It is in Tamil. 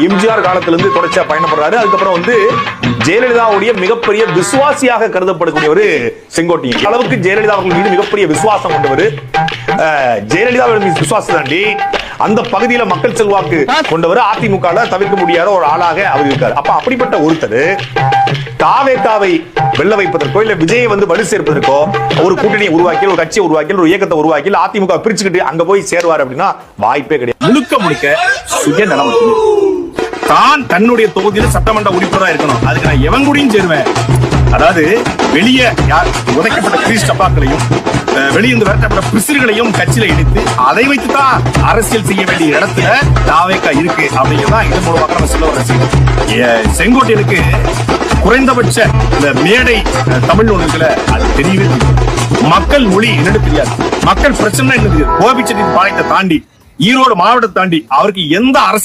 எம்ஜிஆர் காலத்திலிருந்து தொடர்ச்சியா பயணப்படுறாரு. அதுக்கப்புறம் வந்து ஜெயலலிதாவுடைய மிகப்பெரிய விசுவாசியாக கருதப்படக்கூடியவர் செங்கோட்டையன். அளவுக்கு ஜெயலலிதா அவர்கள் மீது மிகப்பெரிய விசுவாசம் கொண்டவர். ஜெயலலிதா விசுவாசம் தாண்டி அந்த பகுதியில மக்கள் செல்வாக்கு கொண்டவர். அதிமுக தவிர்க்க முடியாத ஒரு ஆளாக அவர் இருக்கார். அப்ப அப்படிப்பட்ட ஒருத்தர் தாவேகாவை வெல்ல வைப்பதற்கோ இல்ல விஜயை வந்து வலு சேர்ப்பதற்கோ ஒரு கூட்டணியை உருவாக்கி ஒரு கட்சியை உருவாக்கி ஒரு இயக்கத்தை உருவாக்கி அதிமுக பிரிச்சுக்கிட்டு அங்க போய் சேருவார் அப்படின்னா வாய்ப்பே கிடையாது. முழுக்க முழுக்க சுய நலம். தான் தன்னுடைய தொகுதியில் சட்டமன்ற உறுப்பினராக இருக்கணும். அதுக்கு நான் எவன் கூடயும் சேருவேன். அதாவது வெளியே உதைக்கப்பட்ட கிறிஸ்டப்பாக்களையும் வெளியிருந்து விரட்டப்பட்ட பிசிறுகளையும் கட்சியில இணைத்து அதை வைத்துதான் அரசியல் செய்ய வேண்டிய இடத்துல தாவேகா இருக்கு அப்படிங்கிறதான் இதன் மூலமாக நம்ம சொல்ல வர செய்யும். செங்கோட்டையனுக்கு குறைந்தபட்ச இந்த மேடை தமிழ் நூல்களை அது தெரியவே மக்கள் மொழி என்னன்னு தெரியாது, மக்கள் பிரச்சனை என்ன தெரியாது. கோபிச்செட்டி பாளையத்தை தாண்டி ஈரோடு மாவட்டத்தை தாண்டி அவருக்கு எந்த அரசியல்